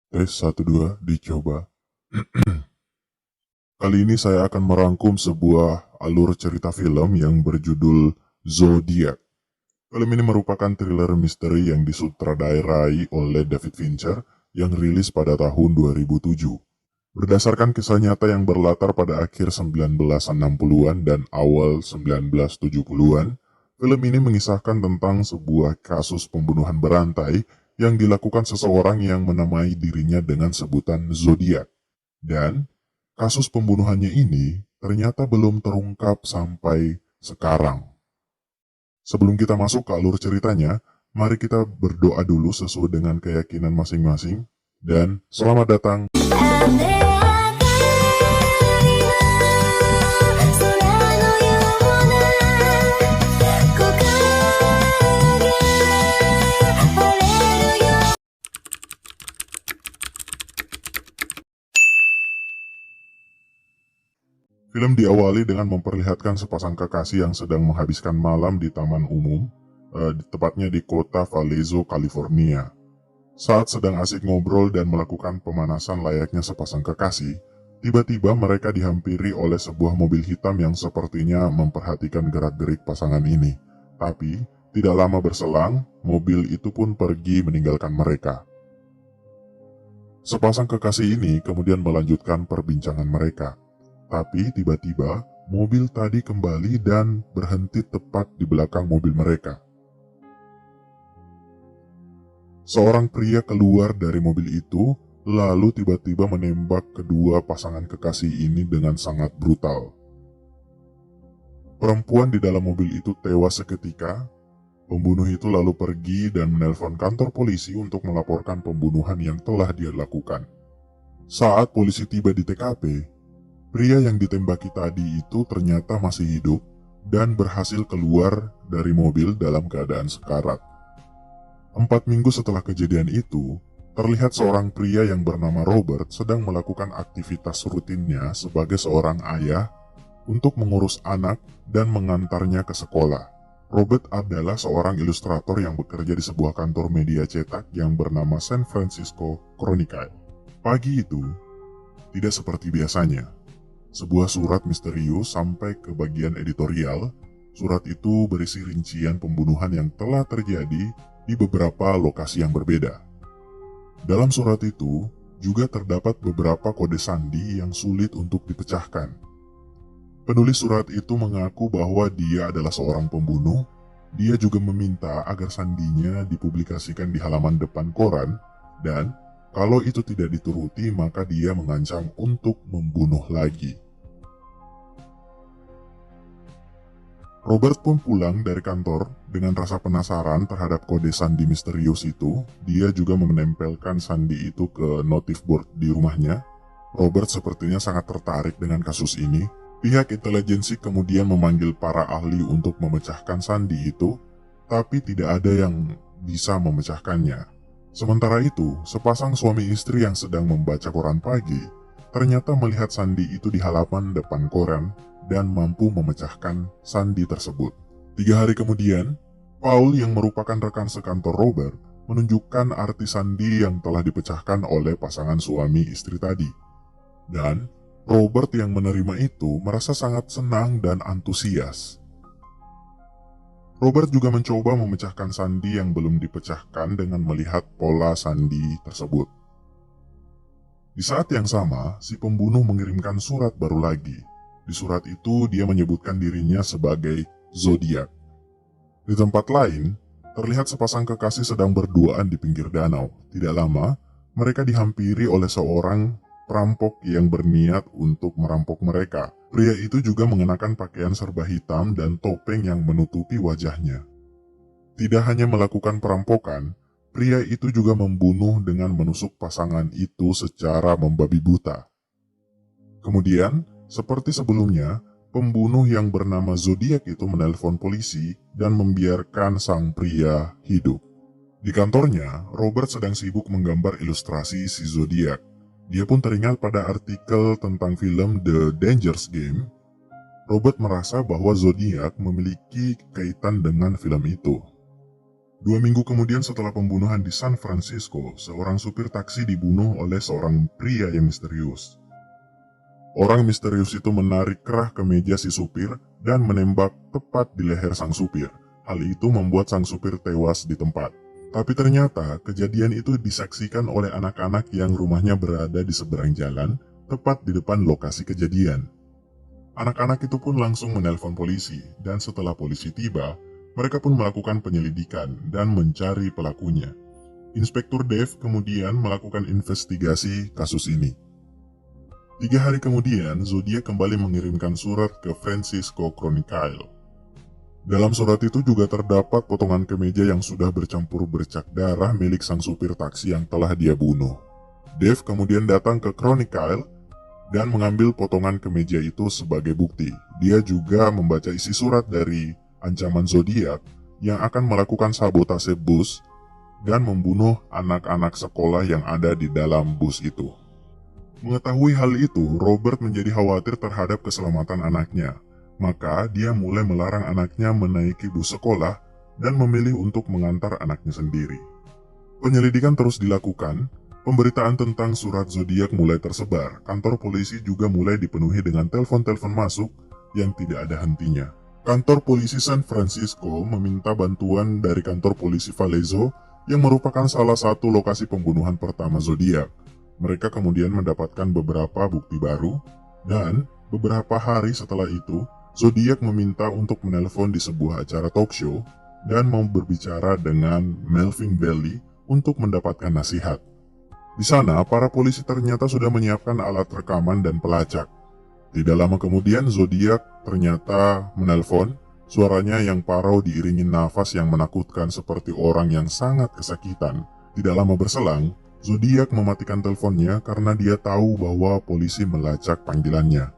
Tes 1 2 dicoba. Kali ini saya akan merangkum sebuah alur cerita film yang berjudul Zodiac. Film ini merupakan thriller misteri yang disutradarai oleh David Fincher yang rilis pada tahun 2007. Berdasarkan kisah nyata yang berlatar pada akhir 1960-an dan awal 1970-an, film ini mengisahkan tentang sebuah kasus pembunuhan berantai yang dilakukan seseorang yang menamai dirinya dengan sebutan Zodiac. Dan kasus pembunuhannya ini ternyata belum terungkap sampai sekarang. Sebelum kita masuk ke alur ceritanya, mari kita berdoa dulu sesuai dengan keyakinan masing-masing. Dan selamat datang. Film diawali dengan memperlihatkan sepasang kekasih yang sedang menghabiskan malam di taman umum, tepatnya di kota Vallejo, California. Saat sedang asik ngobrol dan melakukan pemanasan layaknya sepasang kekasih, tiba-tiba mereka dihampiri oleh sebuah mobil hitam yang sepertinya memperhatikan gerak-gerik pasangan ini. Tapi, tidak lama berselang, mobil itu pun pergi meninggalkan mereka. Sepasang kekasih ini kemudian melanjutkan perbincangan mereka. Tapi tiba-tiba, mobil tadi kembali dan berhenti tepat di belakang mobil mereka. Seorang pria keluar dari mobil itu, lalu tiba-tiba menembak kedua pasangan kekasih ini dengan sangat brutal. Perempuan di dalam mobil itu tewas seketika. Pembunuh itu lalu pergi dan menelpon kantor polisi untuk melaporkan pembunuhan yang telah dia lakukan. Saat polisi tiba di TKP, pria yang ditembaki tadi itu ternyata masih hidup dan berhasil keluar dari mobil dalam keadaan sekarat. 4 minggu setelah kejadian itu, terlihat seorang pria yang bernama Robert sedang melakukan aktivitas rutinnya sebagai seorang ayah untuk mengurus anak dan mengantarnya ke sekolah. Robert adalah seorang ilustrator yang bekerja di sebuah kantor media cetak yang bernama San Francisco Chronicle. Pagi itu, tidak seperti biasanya. Sebuah surat misterius sampai ke bagian editorial. Surat itu berisi rincian pembunuhan yang telah terjadi di beberapa lokasi yang berbeda. Dalam surat itu juga terdapat beberapa kode sandi yang sulit untuk dipecahkan. Penulis surat itu mengaku bahwa dia adalah seorang pembunuh. Dia juga meminta agar sandinya dipublikasikan di halaman depan koran, dan kalau itu tidak dituruti maka dia mengancam untuk membunuh lagi. Robert pun pulang dari kantor dengan rasa penasaran terhadap kode sandi misterius itu. Dia juga menempelkan sandi itu ke notif board di rumahnya. Robert sepertinya sangat tertarik dengan kasus ini. Pihak intelijensi kemudian memanggil para ahli untuk memecahkan sandi itu, tapi tidak ada yang bisa memecahkannya. Sementara itu, sepasang suami istri yang sedang membaca koran pagi ternyata melihat sandi itu di halaman depan koran dan mampu memecahkan sandi tersebut. 3 hari kemudian, Paul yang merupakan rekan sekantor Robert menunjukkan arti sandi yang telah dipecahkan oleh pasangan suami istri tadi. Dan Robert yang menerima itu merasa sangat senang dan antusias. Robert juga mencoba memecahkan sandi yang belum dipecahkan dengan melihat pola sandi tersebut. Di saat yang sama, si pembunuh mengirimkan surat baru lagi. Di surat itu dia menyebutkan dirinya sebagai Zodiac. Di tempat lain, terlihat sepasang kekasih sedang berduaan di pinggir danau. Tidak lama, mereka dihampiri oleh seorang perampok yang berniat untuk merampok mereka. Pria itu juga mengenakan pakaian serba hitam dan topeng yang menutupi wajahnya. Tidak hanya melakukan perampokan, pria itu juga membunuh dengan menusuk pasangan itu secara membabi buta. Kemudian, seperti sebelumnya, pembunuh yang bernama Zodiac itu menelpon polisi dan membiarkan sang pria hidup. Di kantornya, Robert sedang sibuk menggambar ilustrasi si Zodiac. Dia pun teringat pada artikel tentang film The Dangerous Game. Robert merasa bahwa Zodiac memiliki kaitan dengan film itu. 2 minggu kemudian setelah pembunuhan di San Francisco, seorang supir taksi dibunuh oleh seorang pria yang misterius. Orang misterius itu menarik kerah ke meja si supir dan menembak tepat di leher sang supir. Hal itu membuat sang supir tewas di tempat. Tapi ternyata kejadian itu disaksikan oleh anak-anak yang rumahnya berada di seberang jalan, tepat di depan lokasi kejadian. Anak-anak itu pun langsung menelpon polisi, dan setelah polisi tiba, mereka pun melakukan penyelidikan dan mencari pelakunya. Inspektur Dave kemudian melakukan investigasi kasus ini. 3 hari kemudian, Zodiac kembali mengirimkan surat ke Francisco Chronicle. Dalam surat itu juga terdapat potongan kemeja yang sudah bercampur bercak darah milik sang supir taksi yang telah dia bunuh. Dave kemudian datang ke Chronicle dan mengambil potongan kemeja itu sebagai bukti. Dia juga membaca isi surat dari ancaman Zodiac yang akan melakukan sabotase bus dan membunuh anak-anak sekolah yang ada di dalam bus itu. Mengetahui hal itu, Robert menjadi khawatir terhadap keselamatan anaknya. Maka dia mulai melarang anaknya menaiki bus sekolah dan memilih untuk mengantar anaknya sendiri. Penyelidikan terus dilakukan, pemberitaan tentang surat Zodiac mulai tersebar. Kantor polisi juga mulai dipenuhi dengan telepon-telepon masuk yang tidak ada hentinya. Kantor polisi San Francisco meminta bantuan dari kantor polisi Vallejo yang merupakan salah satu lokasi pembunuhan pertama Zodiac. Mereka kemudian mendapatkan beberapa bukti baru, dan beberapa hari setelah itu, Zodiac meminta untuk menelpon di sebuah acara talk show dan mau berbicara dengan Melvin Belli untuk mendapatkan nasihat. Di sana, para polisi ternyata sudah menyiapkan alat rekaman dan pelacak. Tidak lama kemudian, Zodiac ternyata menelpon, suaranya yang parau diiringi nafas yang menakutkan seperti orang yang sangat kesakitan. Tidak lama berselang, Zodiac mematikan teleponnya karena dia tahu bahwa polisi melacak panggilannya.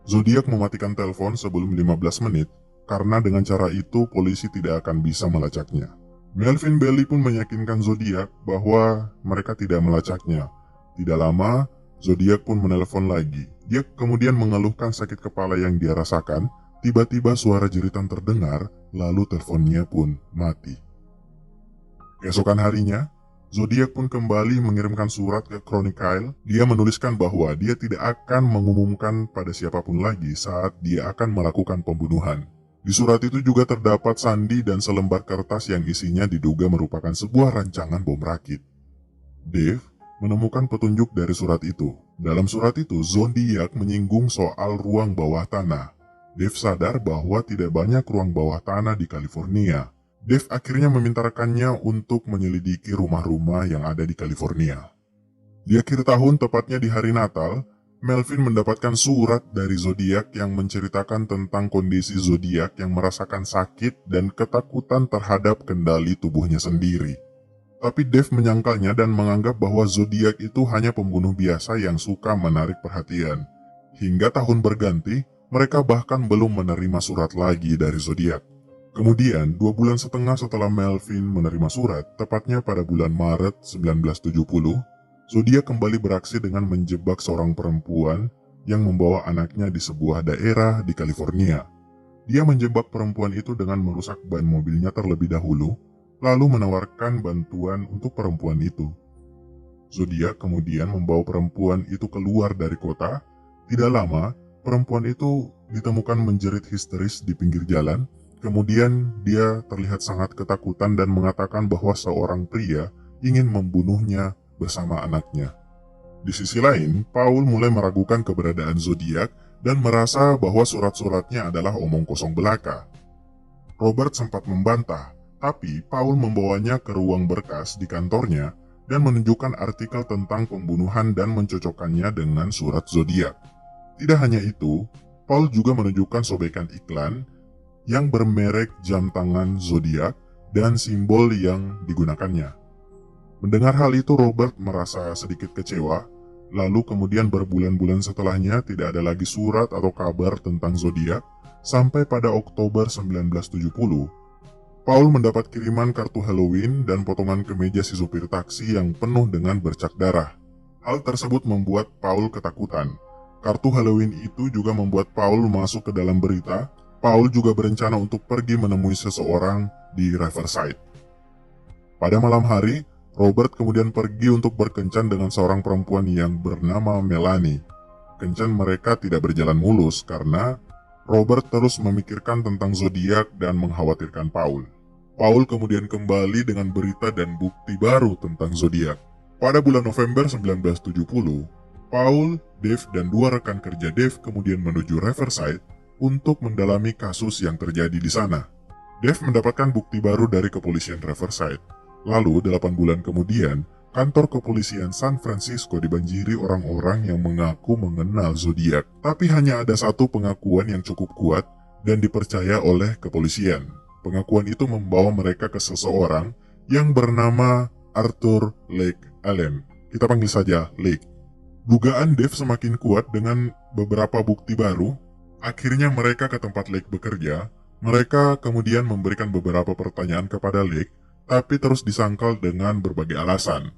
Zodiac mematikan telepon sebelum 15 menit, karena dengan cara itu polisi tidak akan bisa melacaknya. Melvin Belli pun meyakinkan Zodiac bahwa mereka tidak melacaknya. Tidak lama, Zodiac pun menelpon lagi. Dia kemudian mengeluhkan sakit kepala yang dia rasakan. Tiba-tiba suara jeritan terdengar, lalu teleponnya pun mati. Keesokan harinya, Zodiac pun kembali mengirimkan surat ke Chronicle. Dia menuliskan bahwa dia tidak akan mengumumkan pada siapapun lagi saat dia akan melakukan pembunuhan. Di surat itu juga terdapat sandi dan selembar kertas yang isinya diduga merupakan sebuah rancangan bom rakit. Dave menemukan petunjuk dari surat itu. Dalam surat itu, Zodiac menyinggung soal ruang bawah tanah. Dave sadar bahwa tidak banyak ruang bawah tanah di California. Dave akhirnya meminta rekannya untuk menyelidiki rumah-rumah yang ada di California. Di akhir tahun, tepatnya di hari Natal, Melvin mendapatkan surat dari Zodiac yang menceritakan tentang kondisi Zodiac yang merasakan sakit dan ketakutan terhadap kendali tubuhnya sendiri. Tapi Dave menyangkalnya dan menganggap bahwa Zodiac itu hanya pembunuh biasa yang suka menarik perhatian. Hingga tahun berganti, mereka bahkan belum menerima surat lagi dari Zodiac. Kemudian, 2 bulan setengah setelah Melvin menerima surat, tepatnya pada bulan Maret 1970, Zodiac kembali beraksi dengan menjebak seorang perempuan yang membawa anaknya di sebuah daerah di California. Dia menjebak perempuan itu dengan merusak ban mobilnya terlebih dahulu, lalu menawarkan bantuan untuk perempuan itu. Zodiac kemudian membawa perempuan itu keluar dari kota. Tidak lama, perempuan itu ditemukan menjerit histeris di pinggir jalan. Kemudian dia terlihat sangat ketakutan dan mengatakan bahwa seorang pria ingin membunuhnya bersama anaknya. Di sisi lain, Paul mulai meragukan keberadaan Zodiac dan merasa bahwa surat-suratnya adalah omong kosong belaka. Robert sempat membantah, tapi Paul membawanya ke ruang berkas di kantornya dan menunjukkan artikel tentang pembunuhan dan mencocokkannya dengan surat Zodiac. Tidak hanya itu, Paul juga menunjukkan sobekan iklan yang bermerek jam tangan Zodiac dan simbol yang digunakannya. Mendengar hal itu, Robert merasa sedikit kecewa. Lalu kemudian berbulan-bulan setelahnya tidak ada lagi surat atau kabar tentang Zodiac. Sampai pada Oktober 1970, Paul mendapat kiriman kartu Halloween dan potongan kemeja si supir taksi yang penuh dengan bercak darah. Hal tersebut membuat Paul ketakutan. Kartu Halloween itu juga membuat Paul masuk ke dalam berita. Paul juga berencana untuk pergi menemui seseorang di Riverside. Pada malam hari, Robert kemudian pergi untuk berkencan dengan seorang perempuan yang bernama Melanie. Kencan mereka tidak berjalan mulus karena Robert terus memikirkan tentang zodiak dan mengkhawatirkan Paul. Paul kemudian kembali dengan berita dan bukti baru tentang zodiak. Pada bulan November 1970, Paul, Dave, dan dua rekan kerja Dave kemudian menuju Riverside untuk mendalami kasus yang terjadi di sana. Dave mendapatkan bukti baru dari kepolisian Riverside. Lalu, 8 bulan kemudian, kantor kepolisian San Francisco dibanjiri orang-orang yang mengaku mengenal zodiak. Tapi hanya ada satu pengakuan yang cukup kuat dan dipercaya oleh kepolisian. Pengakuan itu membawa mereka ke seseorang yang bernama Arthur Lake Allen. Kita panggil saja Lake. Dugaan Dave semakin kuat dengan beberapa bukti baru. Akhirnya mereka ke tempat Lake bekerja. Mereka kemudian memberikan beberapa pertanyaan kepada Lake, tapi terus disangkal dengan berbagai alasan.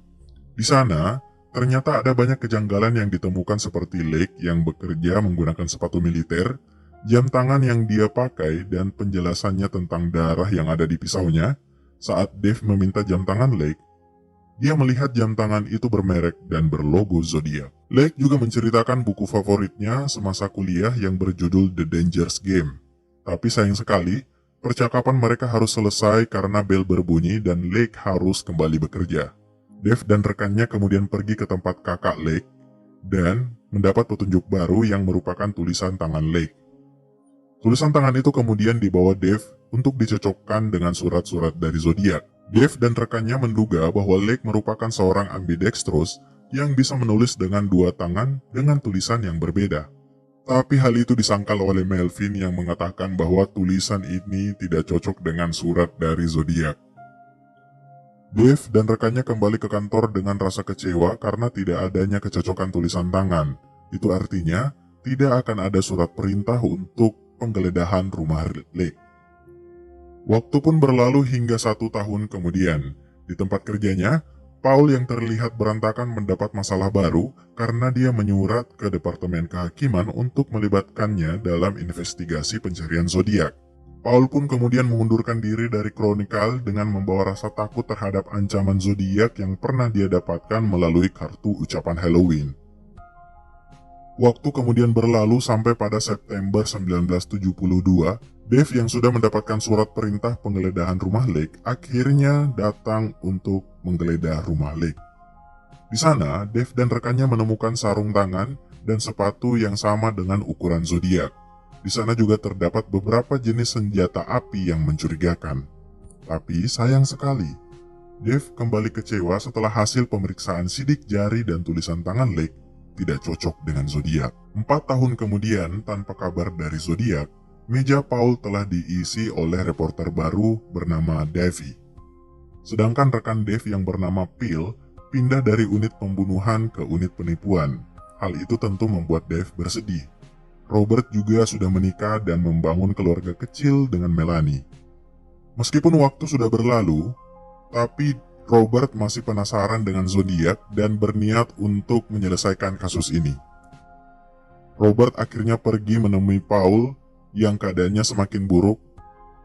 Di sana, ternyata ada banyak kejanggalan yang ditemukan seperti Lake yang bekerja menggunakan sepatu militer, jam tangan yang dia pakai, dan penjelasannya tentang darah yang ada di pisaunya. Saat Dave meminta jam tangan Lake, dia melihat jam tangan itu bermerek dan berlogo zodiak. Lake juga menceritakan buku favoritnya semasa kuliah yang berjudul The Dangerous Game. Tapi sayang sekali, percakapan mereka harus selesai karena bel berbunyi dan Lake harus kembali bekerja. Dave dan rekannya kemudian pergi ke tempat kakak Lake dan mendapat petunjuk baru yang merupakan tulisan tangan Lake. Tulisan tangan itu kemudian dibawa Dave untuk dicocokkan dengan surat-surat dari zodiak. Dave dan rekannya menduga bahwa Lake merupakan seorang ambidextrous yang bisa menulis dengan dua tangan dengan tulisan yang berbeda. Tapi hal itu disangkal oleh Melvin yang mengatakan bahwa tulisan ini tidak cocok dengan surat dari zodiak. Dave dan rekannya kembali ke kantor dengan rasa kecewa karena tidak adanya kecocokan tulisan tangan. Itu artinya tidak akan ada surat perintah untuk penggeledahan rumah Lake. Waktu pun berlalu hingga 1 tahun kemudian. Di tempat kerjanya, Paul yang terlihat berantakan mendapat masalah baru karena dia menyurat ke Departemen Kehakiman untuk melibatkannya dalam investigasi pencarian zodiak. Paul pun kemudian mengundurkan diri dari Chronicle dengan membawa rasa takut terhadap ancaman zodiak yang pernah dia dapatkan melalui kartu ucapan Halloween. Waktu kemudian berlalu sampai pada September 1972, Dave yang sudah mendapatkan surat perintah penggeledahan rumah Lake akhirnya datang untuk menggeledah rumah Lake. Di sana, Dave dan rekannya menemukan sarung tangan dan sepatu yang sama dengan ukuran zodiak. Di sana juga terdapat beberapa jenis senjata api yang mencurigakan. Tapi sayang sekali, Dave kembali kecewa setelah hasil pemeriksaan sidik jari dan tulisan tangan Lake tidak cocok dengan zodiak. 4 tahun kemudian, tanpa kabar dari zodiak, meja Paul telah diisi oleh reporter baru bernama Davey. Sedangkan rekan Dave yang bernama Phil pindah dari unit pembunuhan ke unit penipuan. Hal itu tentu membuat Dave bersedih. Robert juga sudah menikah dan membangun keluarga kecil dengan Melanie. Meskipun waktu sudah berlalu, tapi Robert masih penasaran dengan zodiak dan berniat untuk menyelesaikan kasus ini. Robert akhirnya pergi menemui Paul yang keadaannya semakin buruk.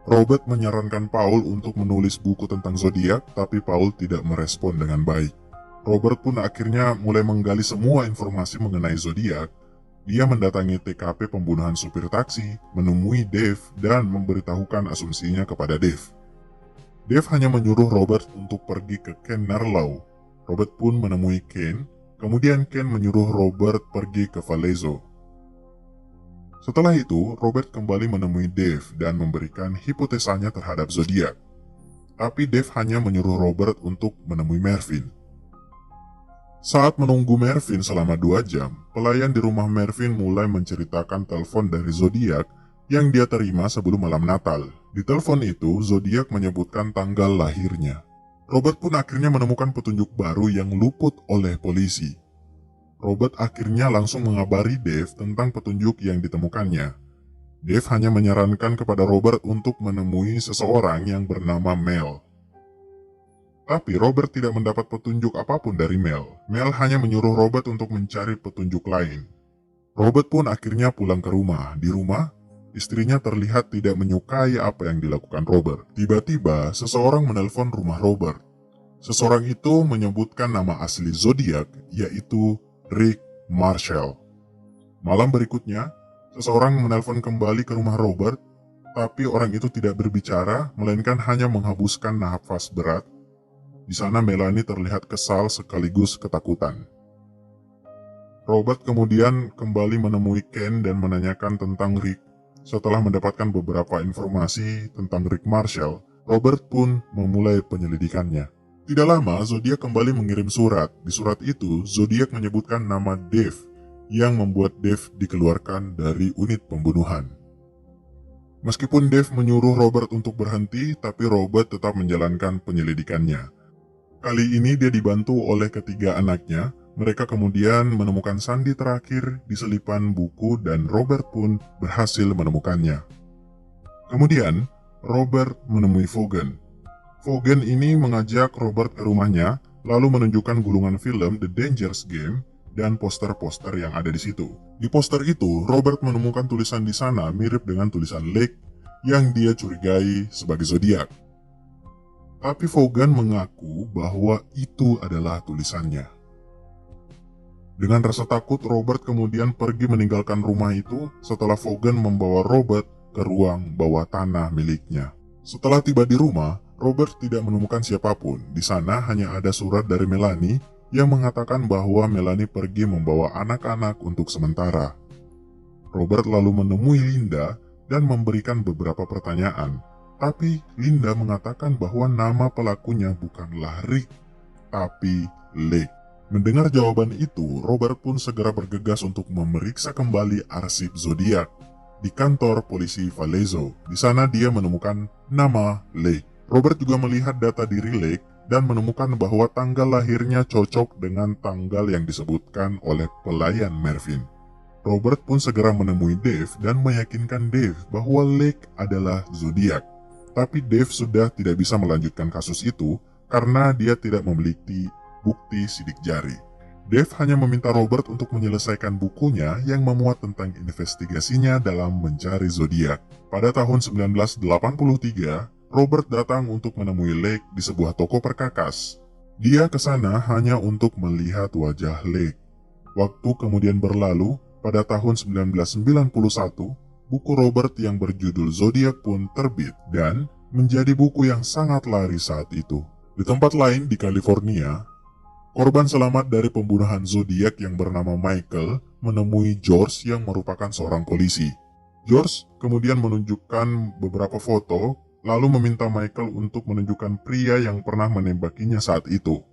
Robert menyarankan Paul untuk menulis buku tentang zodiak, tapi Paul tidak merespon dengan baik. Robert pun akhirnya mulai menggali semua informasi mengenai zodiak. Dia mendatangi TKP pembunuhan supir taksi, menemui Dave, dan memberitahukan asumsinya kepada Dave. Dave hanya menyuruh Robert untuk pergi ke Ken Narlow. Robert pun menemui Ken, kemudian Ken menyuruh Robert pergi ke Vallejo. Setelah itu, Robert kembali menemui Dave dan memberikan hipotesanya terhadap zodiak. Tapi Dave hanya menyuruh Robert untuk menemui Mervyn. Saat menunggu Mervyn selama 2 jam, pelayan di rumah Mervyn mulai menceritakan telepon dari zodiak yang dia terima sebelum malam Natal. Di telepon itu, zodiak menyebutkan tanggal lahirnya. Robert pun akhirnya menemukan petunjuk baru yang luput oleh polisi. Robert akhirnya langsung mengabari Dave tentang petunjuk yang ditemukannya. Dave hanya menyarankan kepada Robert untuk menemui seseorang yang bernama Mel. Tapi Robert tidak mendapat petunjuk apapun dari Mel. Mel hanya menyuruh Robert untuk mencari petunjuk lain. Robert pun akhirnya pulang ke rumah. Di rumah, istrinya terlihat tidak menyukai apa yang dilakukan Robert. Tiba-tiba, seseorang menelpon rumah Robert. Seseorang itu menyebutkan nama asli zodiak, yaitu Rick Marshall. Malam berikutnya, seseorang menelpon kembali ke rumah Robert, tapi orang itu tidak berbicara, melainkan hanya menghembuskan nafas berat. Di sana Melanie terlihat kesal sekaligus ketakutan. Robert kemudian kembali menemui Ken dan menanyakan tentang Rick. Setelah mendapatkan beberapa informasi tentang Rick Marshall, Robert pun memulai penyelidikannya. Tidak lama, Zodiac kembali mengirim surat. Di surat itu, Zodiac menyebutkan nama Dave, yang membuat Dave dikeluarkan dari unit pembunuhan. Meskipun Dave menyuruh Robert untuk berhenti, tapi Robert tetap menjalankan penyelidikannya. Kali ini dia dibantu oleh ketiga anaknya. Mereka kemudian menemukan sandi terakhir di selipan buku dan Robert pun berhasil menemukannya. Kemudian, Robert menemui Vaughan. Vaughan ini mengajak Robert ke rumahnya, lalu menunjukkan gulungan film The Dangerous Game dan poster-poster yang ada di situ. Di poster itu, Robert menemukan tulisan di sana mirip dengan tulisan Lake yang dia curigai sebagai zodiak. Tapi Vaughan mengaku bahwa itu adalah tulisannya. Dengan rasa takut, Robert kemudian pergi meninggalkan rumah itu setelah Vaughan membawa Robert ke ruang bawah tanah miliknya. Setelah tiba di rumah, Robert tidak menemukan siapapun. Di sana hanya ada surat dari Melanie yang mengatakan bahwa Melanie pergi membawa anak-anak untuk sementara. Robert lalu menemui Linda dan memberikan beberapa pertanyaan. Tapi Linda mengatakan bahwa nama pelakunya bukanlah Rick, tapi Lake. Mendengar jawaban itu, Robert pun segera bergegas untuk memeriksa kembali arsip zodiak di kantor polisi Vallejo. Di sana dia menemukan nama Lake. Robert juga melihat data diri Lake dan menemukan bahwa tanggal lahirnya cocok dengan tanggal yang disebutkan oleh pelayan Mervyn. Robert pun segera menemui Dave dan meyakinkan Dave bahwa Lake adalah zodiak. Tapi Dave sudah tidak bisa melanjutkan kasus itu karena dia tidak memiliki bukti sidik jari. Dave hanya meminta Robert untuk menyelesaikan bukunya yang memuat tentang investigasinya dalam mencari zodiak. Pada tahun 1983, Robert datang untuk menemui Lake di sebuah toko perkakas. Dia ke sana hanya untuk melihat wajah Lake. Waktu kemudian berlalu, pada tahun 1991, buku Robert yang berjudul Zodiak pun terbit dan menjadi buku yang sangat laris saat itu. Di tempat lain di California, korban selamat dari pembunuhan zodiak yang bernama Michael menemui George yang merupakan seorang polisi. George kemudian menunjukkan beberapa foto, lalu meminta Michael untuk menunjukkan pria yang pernah menembakinya saat itu.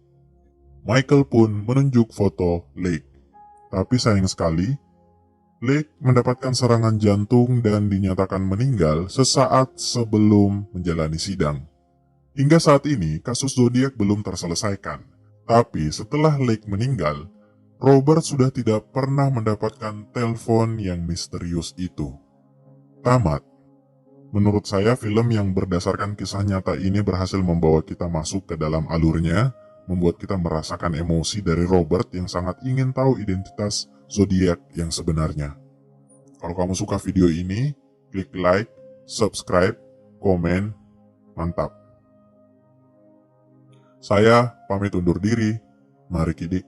Michael pun menunjuk foto Lake. Tapi sayang sekali, Lake mendapatkan serangan jantung dan dinyatakan meninggal sesaat sebelum menjalani sidang. Hingga saat ini, kasus zodiak belum terselesaikan. Tapi setelah Lake meninggal, Robert sudah tidak pernah mendapatkan telepon yang misterius itu. Tamat. Menurut saya, film yang berdasarkan kisah nyata ini berhasil membawa kita masuk ke dalam alurnya, membuat kita merasakan emosi dari Robert yang sangat ingin tahu identitas zodiak yang sebenarnya. Kalau kamu suka video ini, klik like, subscribe, komen, mantap. Saya pamit undur diri. Mari Kidi.